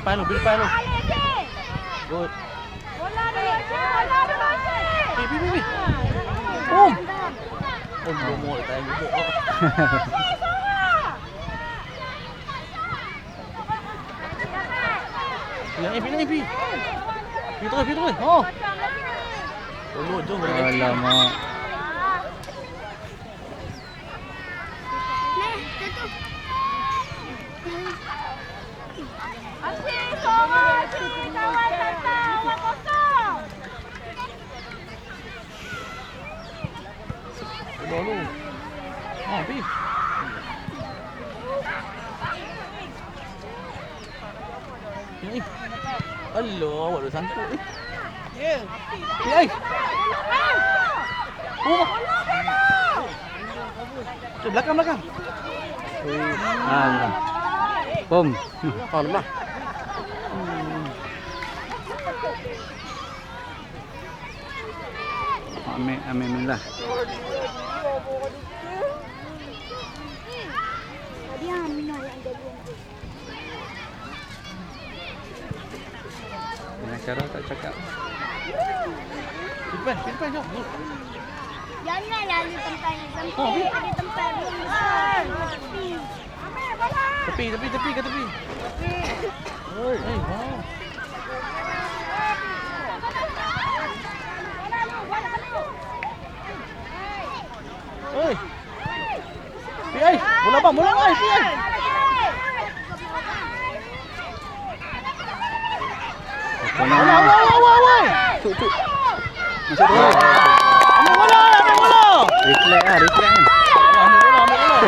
depan lu. Good. Bola dulu, Cik. Pi. Boom. Boom tak gubuk. Pilih. Pi terus. Oh. Jom. Alamak. Asyik, sorang. Cik, kawan datang. 1-0. Dulu. Pi. Ini. Allah, baru sangkut ni. Ya. Pilih. Belakang. Allah. Bom. Allah. Amin lah. Dengan cara tak cakap. Depan jom. Jangan lalu tempat yang sempit. Oh, Bi. Ada tempat belum besar. Ambil bola. Tepi ke tepi. Oi, wow. Oi. Pi. Bola bang, Pi. Awal. Cuk. Masuk tu. Ambil bola. Reflect kan. Ambil bola.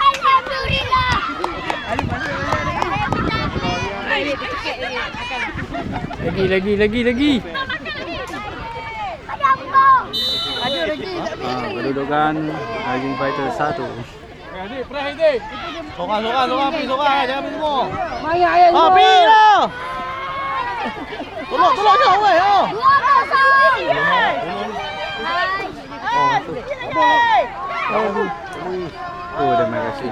Alhamdulillah. Lagi. Ada apa? Kedudukan Rising Fighter 1. Sorang, Pi, jangan ambil semua. Maya ayah. Pi lah. Tolong je, weh. 2-0. Terima kasih.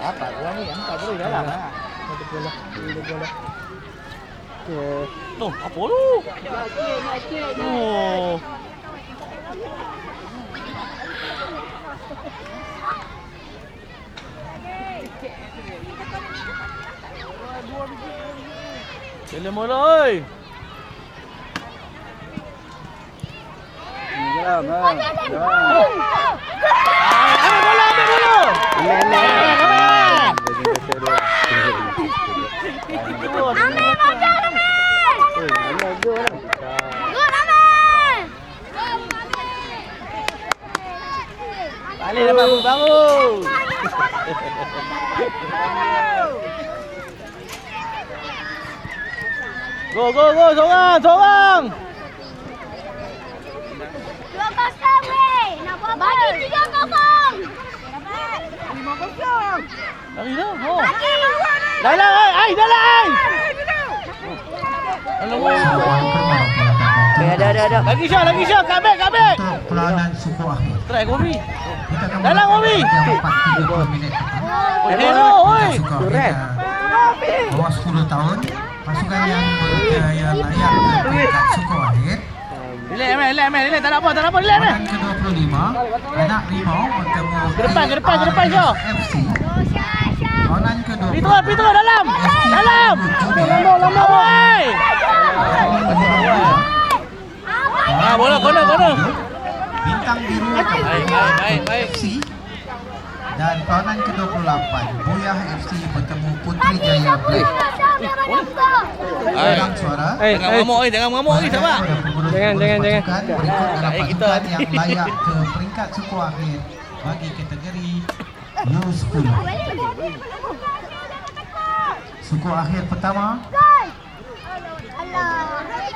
Apa gua ni? Tak boleh dalam ah. Satu bola. Okey. Apa lu? Oh. Jalan bola oi. Jalan. Ambil bola. Ambil macam ambil. Gol ambil. Balik dah bagus. Go, sorang. 2-0 weh. Nak buat bagi 3-0. Dapat. 5-0. Lari dah. Oh. Bagi. Dalam. Alamak. Ada. Lagi Syah. Kat back. Untuk perlawanan suku akhir. Try Gobi. Kita akan Dalam, Gobi. yang 4-30 minit. Hello, oi. Suku akhir bawah 10 tahun. Pasukan yang yang layak ke peringkat suku akhir. Relax. Tak ada apa. Relax. Perlawanan ke-25, anak rimau bertemu Ke depan, Syah. FC. Perlawanan ke-26. Pitro, dalam. Lama. Bola corner. Bintang Biru Baik. FC. Dan perlawanan ke-28, Buyah FC bertemu Puteri Jaya Black. Dalam suara. Jangan mengamuk lagi, sabar. Jangan. Berikut adalah Kita pasukan yang layak ke peringkat suku akhir bagi kategori U10. Suku akhir pertama,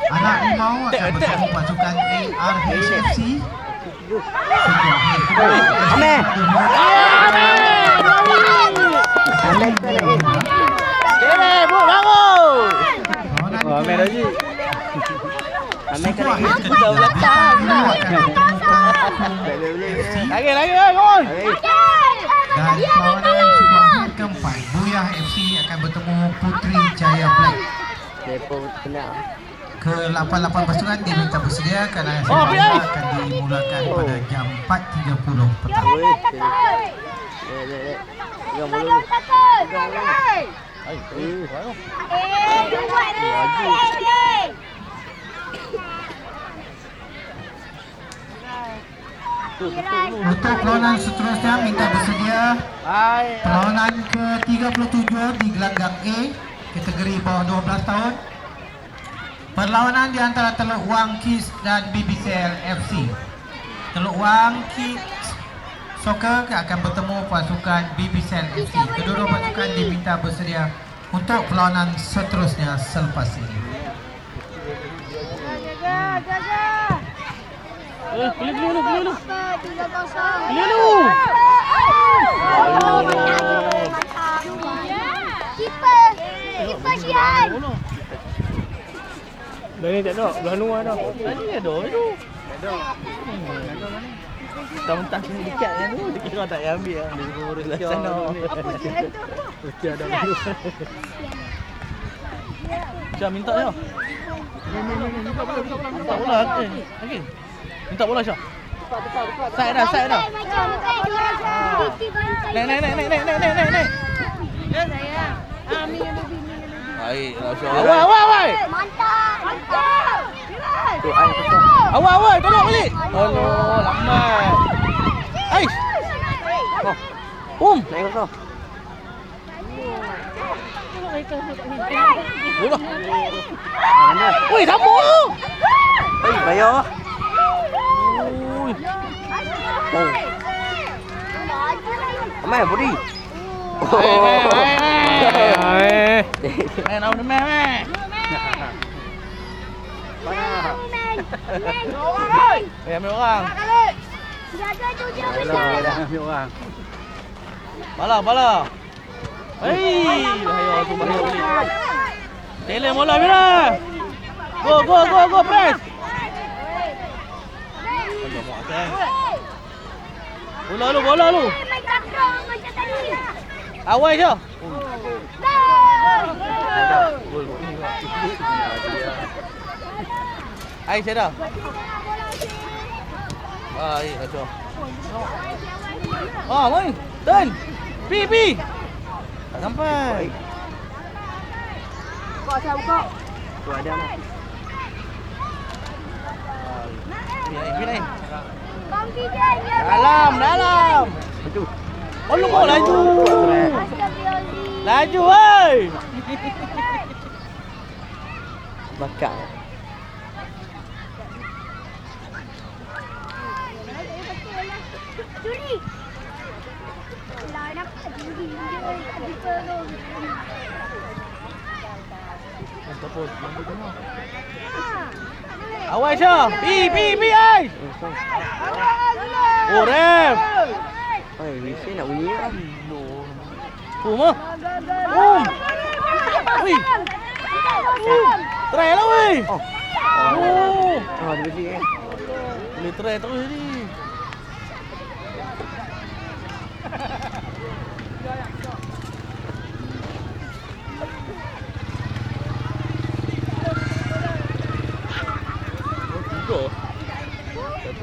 anak rimau akan bertemu pasukan ARHFC. Suku akhir kedua, Ameh. Bangun. Ameh lagi. Suku akhir ketiga, bintang biru akan bertemukan FC. Lagi, gol. Dan perlawanan suku keempat, Buyah FC akan bertemu Putri Jaya Black. Depo benar. Ke-88 pasukan diminta bersedia kerana sepak bola akan dimulakan pada jam 4.30 petang. Untuk perlawanan seterusnya minta bersedia perlawanan ke-37 di gelanggang A kategori bawah 12 tahun. Perlawanan di antara Teluk Wang Kids dan BBCL FC. Teluk Wang Kids Soccer akan bertemu pasukan BBCL FC. Kedua-dua pasukan diminta bersedia untuk perlawanan seterusnya selepas ini. Pilih dulu. Kiper Syihan. Dah ni tak ada, belah luar dah. Tadi ada tu. Mentang-mentang sini dekat yang tu, dia kira tak payah ambil lah. Dia urus lah sana. Apa Syihan tu? Mesti ada dulu. Syah minta Syah. Minta bola. Okey. Minta bola Syah. Side dah. Naik. Ya sayang. Ami yang lebih. Baiklah Syah. Awal. Mantap. Tu ai kosong. Awal, tolong balik. Alah, lambat. Ais. Naik kosong. Bola. Woi, sama. Bayar. Oh. Amai budi. Main awak main. Ambil orang. Jaga tu je Ambil orang. Bala. Hei, bahaya balik. Tele bola Mira. Go press. Bola lu. Awal je. Ai saya dah. Baik, kacau. Main. Turn. Pi. Tak sampai. Tu ada mah. Naik. Confident dia. Dalam. Itu. Oh, lu mau laju. Astagfirullahaladzim. Laju, woi. Bakar. Juri. Lah nampak juri dia tolong. Awal Syah. Pi ai. Oh, ref. Oi, wisi nak bunyi lah. Mah. Wih. Try lah weh. Oh. Dia beli Boleh try terus ni.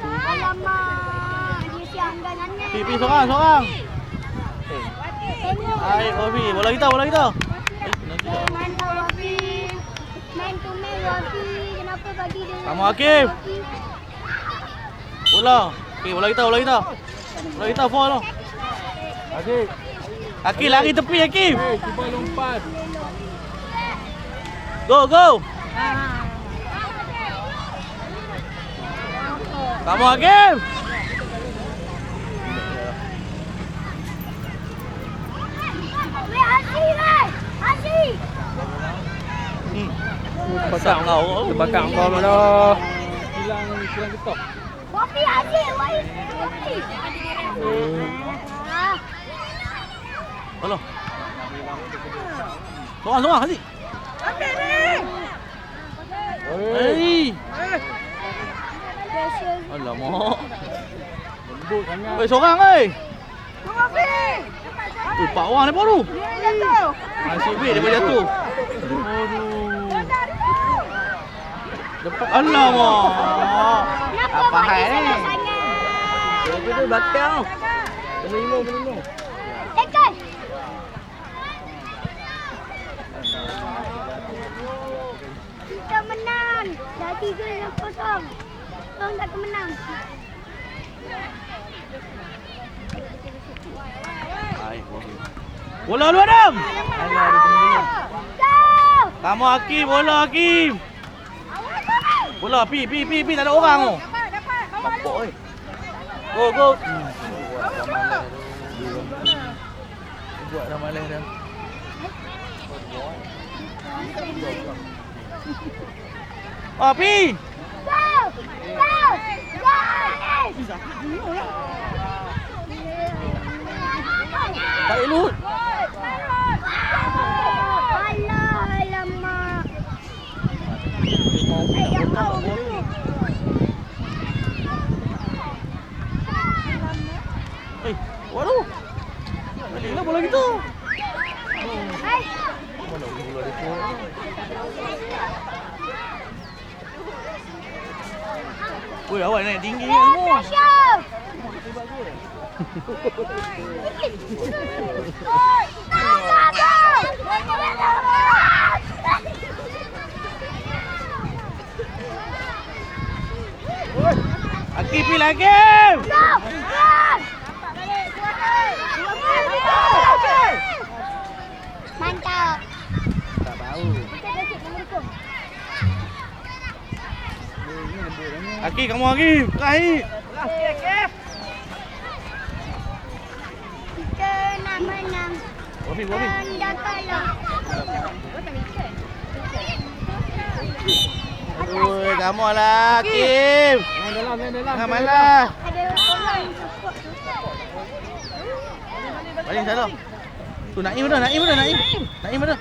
Alamak, dia siangkan aneh. Pi seorang. Hai, Wafi, bola kita. Main tu Wafi. Main Wafi. Kenapa bagi dia? Kamu Hakim. Bola. Okey, bola kita. Bola kita fall lah. Hakim lari tepi Hakim. Cuba lompat. Go. Kamu Hakim. Asyik. Bakar kau. Terbakar kau mana? Hilang ketok. Wafi asyik. Bola. Seorang Haziq. Hei. Alamak. Lembut sangat. Oi, seorang oi. Wafi. Pak orang lepas tu. Dia jatuh. Asyik baik dia boleh jatuh. Aduh. Lepas alamak. Apa hal ni? Itu tu batang. Belum. Tekan. Kita menang. Dah 3-0. Tolong tak menang. Bola lu Adam. Go! Kamu Hakim, bola Hakim. Bola pi tak ada orang tu. Dapat. Bawa lu. Go. Buat dah malas dah. Pi. Go! Tarik Lut. Alamak. Waduh. Baliklah bola kita. Woi, awak naik tinggi kan semua. Hakim pergi lagi. Mantap. Tak tahu. Hakim, kamu Hakim. Terakhir. Kita nak menang. Wafi. Dan kalah. Oi, kamu lah Hakim. Main dalam. Malah. Ada orang support. Balik sana. Tu Naim dah. Naim dah.